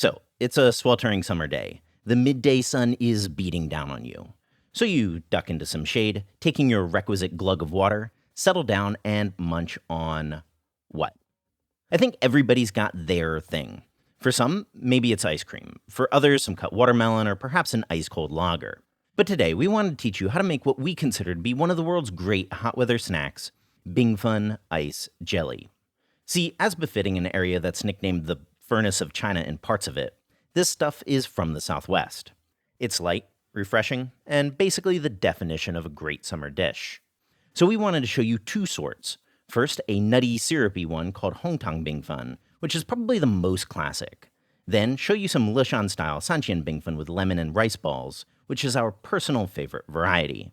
So, it's a sweltering summer day. The midday sun is beating down on you. So you duck into some shade, taking your requisite glug of water, settle down, and munch on what? I think everybody's got their thing. For some, maybe it's ice cream. For others, some cut watermelon or perhaps an ice-cold lager. But today, we want to teach you how to make what we consider to be one of the world's great hot weather snacks, Bingfen ice jelly. See, as befitting an area that's nicknamed the furnace of China in parts of it, this stuff is from the Southwest. It's light, refreshing, and basically the definition of a great summer dish. So we wanted to show you two sorts. First, a nutty, syrupy one called Hongtang Bingfen, which is probably the most classic. Then, show you some Lishan-style Sanjian Bingfen with lemon and rice balls, which is our personal favorite variety.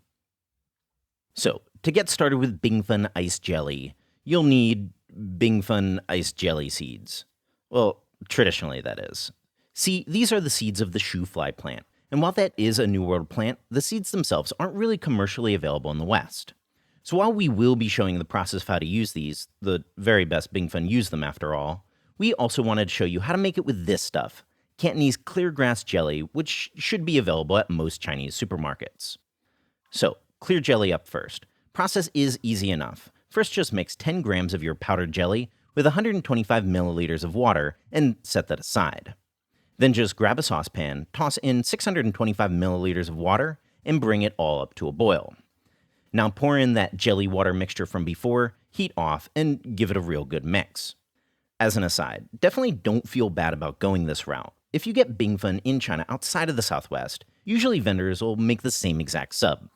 So, to get started with Bingfen ice jelly, you'll need Bingfen ice jelly seeds. Well, traditionally that is. See, these are the seeds of the shoofly plant, and while that is a New World plant, the seeds themselves aren't really commercially available in the West. So while we will be showing the process of how to use these, the very best Bingfen use them after all, we also wanted to show you how to make it with this stuff, Cantonese clear-grass jelly, which should be available at most Chinese supermarkets. So, clear jelly up first. Process is easy enough. First, just mix 10 grams of your powdered jelly with 125 milliliters of water and set that aside. Then just grab a saucepan, toss in 625 milliliters of water, and bring it all up to a boil. Now pour in that jelly water mixture from before, heat off, and give it a real good mix. As an aside, definitely don't feel bad about going this route. If you get Bingfen in China outside of the Southwest, usually vendors will make the same exact sub.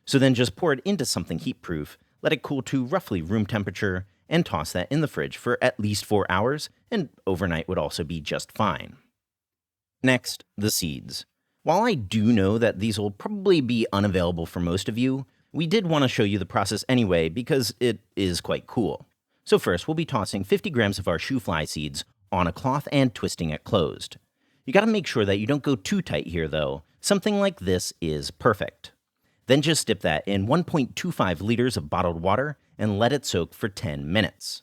So then just pour it into something heat-proof, let it cool to roughly room temperature, and toss that in the fridge for at least 4 hours, and overnight would also be just fine. Next, the seeds. While I do know that these will probably be unavailable for most of you, we did want to show you the process anyway because it is quite cool. So first, we'll be tossing 50 grams of our shoofly seeds on a cloth and twisting it closed. You gotta make sure that you don't go too tight here though. Something like this is perfect. Then just dip that in 1.25 liters of bottled water and let it soak for 10 minutes.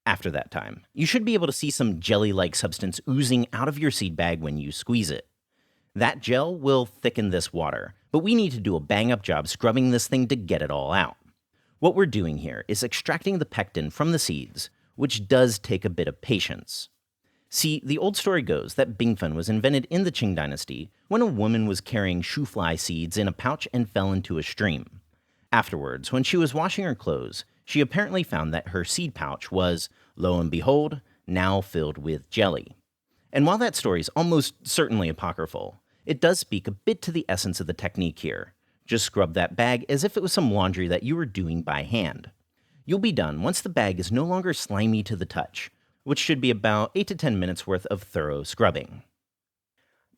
After that time, you should be able to see some jelly-like substance oozing out of your seed bag when you squeeze it. That gel will thicken this water, but we need to do a bang-up job scrubbing this thing to get it all out. What we're doing here is extracting the pectin from the seeds, which does take a bit of patience. See, the old story goes that Bingfen was invented in the Qing dynasty when a woman was carrying shoofly seeds in a pouch and fell into a stream. Afterwards, when she was washing her clothes, she apparently found that her seed pouch was, lo and behold, now filled with jelly. And while that story is almost certainly apocryphal, it does speak a bit to the essence of the technique here. Just scrub that bag as if it was some laundry that you were doing by hand. You'll be done once the bag is no longer slimy to the touch, which should be about 8 to 10 minutes worth of thorough scrubbing.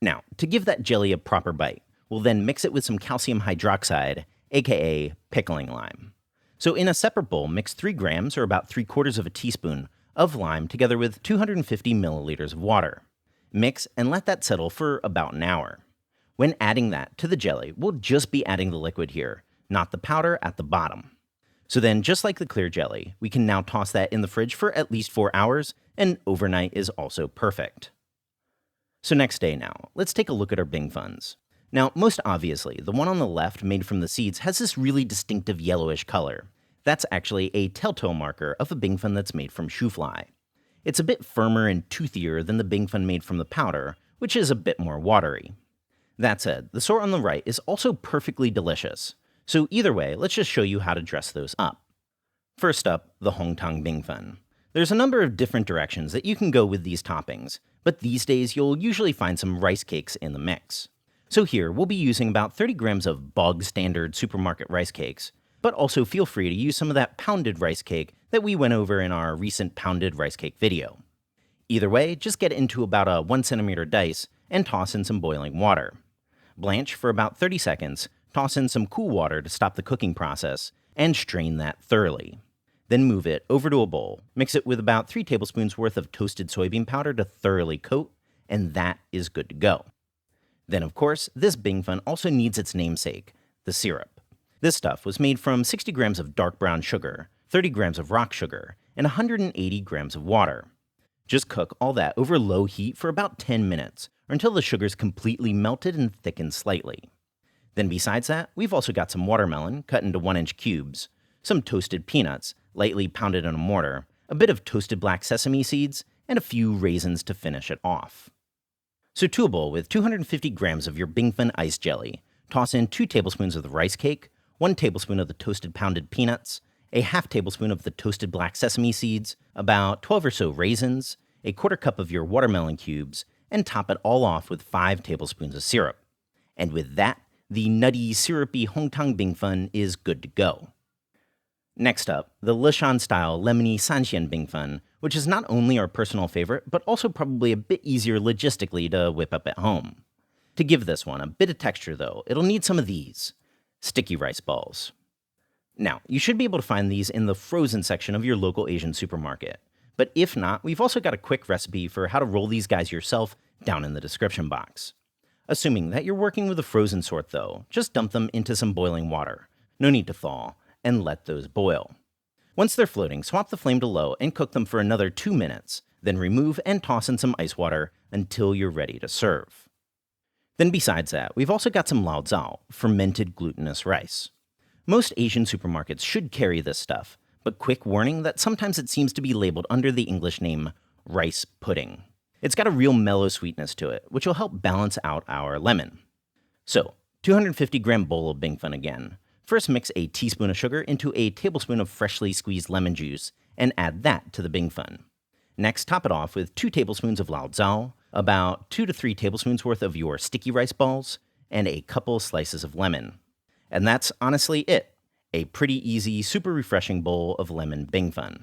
Now, to give that jelly a proper bite, we'll then mix it with some calcium hydroxide, aka pickling lime. So in a separate bowl, mix 3 grams, or about 3/4 of a teaspoon, of lime together with 250 milliliters of water. Mix and let that settle for about an hour. When adding that to the jelly, we'll just be adding the liquid here, not the powder at the bottom. So then, just like the clear jelly, we can now toss that in the fridge for at least 4 hours, and overnight is also perfect. So next day now, let's take a look at our Bingfens. Now, most obviously, the one on the left made from the seeds has this really distinctive yellowish color. That's actually a telltale marker of a Bingfen that's made from shoofly. It's a bit firmer and toothier than the Bingfen made from the powder, which is a bit more watery. That said, the sort on the right is also perfectly delicious. So either way, let's just show you how to dress those up. First up, the Hongtang Bingfen. There's a number of different directions that you can go with these toppings, but these days you'll usually find some rice cakes in the mix. So here, we'll be using about 30 grams of bog standard supermarket rice cakes, but also feel free to use some of that pounded rice cake that we went over in our recent pounded rice cake video. Either way, just get it into about a 1 centimeter dice and toss in some boiling water. Blanch for about 30 seconds, toss in some cool water to stop the cooking process, and strain that thoroughly. Then move it over to a bowl, mix it with about 3 tablespoons worth of toasted soybean powder to thoroughly coat, and that is good to go. Then of course, this Bingfen also needs its namesake, the syrup. This stuff was made from 60 grams of dark brown sugar, 30 grams of rock sugar, and 180 grams of water. Just cook all that over low heat for about 10 minutes, or until the sugar's completely melted and thickened slightly. Then besides that, we've also got some watermelon cut into 1-inch cubes, some toasted peanuts, lightly pounded in a mortar, a bit of toasted black sesame seeds, and a few raisins to finish it off. So to a bowl with 250 grams of your Bingfen ice jelly, toss in 2 tablespoons of the rice cake, 1 tablespoon of the toasted pounded peanuts, a half tablespoon of the toasted black sesame seeds, about 12 or so raisins, a quarter cup of your watermelon cubes, and top it all off with 5 tablespoons of syrup. And with that, the nutty, syrupy Hongtang Bingfen is good to go. Next up, the Leshan-style lemony Sanxian Bingfen, which is not only our personal favorite, but also probably a bit easier logistically to whip up at home. To give this one a bit of texture though, it'll need some of these sticky rice balls. Now, you should be able to find these in the frozen section of your local Asian supermarket. But if not, we've also got a quick recipe for how to roll these guys yourself down in the description box. Assuming that you're working with a frozen sort though, just dump them into some boiling water. No need to thaw, and let those boil. Once they're floating, swap the flame to low and cook them for another 2 minutes, then remove and toss in some ice water until you're ready to serve. Then besides that, we've also got some lao zao, fermented glutinous rice. Most Asian supermarkets should carry this stuff, but quick warning that sometimes it seems to be labeled under the English name rice pudding. It's got a real mellow sweetness to it, which will help balance out our lemon. So, 250 gram bowl of Bingfen again. First mix a teaspoon of sugar into a tablespoon of freshly squeezed lemon juice and add that to the Bingfen. Next, top it off with 2 tablespoons of lao zao, about 2 to 3 tablespoons worth of your sticky rice balls, and a couple slices of lemon. And that's honestly it. A pretty easy, super refreshing bowl of lemon Bingfen.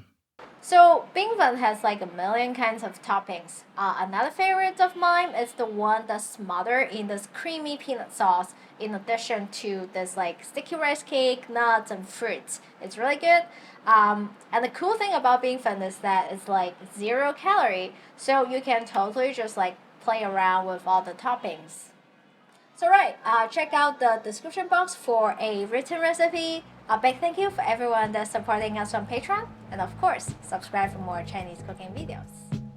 So Bingfen has like a million kinds of toppings. Another favorite of mine is the one that's smothered in this creamy peanut sauce in addition to this like sticky rice cake, nuts, and fruits. It's really good. And the cool thing about Bingfen is that it's like 0 calorie, so you can totally just like play around with all the toppings. So check out the description box for a written recipe. A big thank you for everyone that's supporting us on Patreon. And of course, subscribe for more Chinese cooking videos.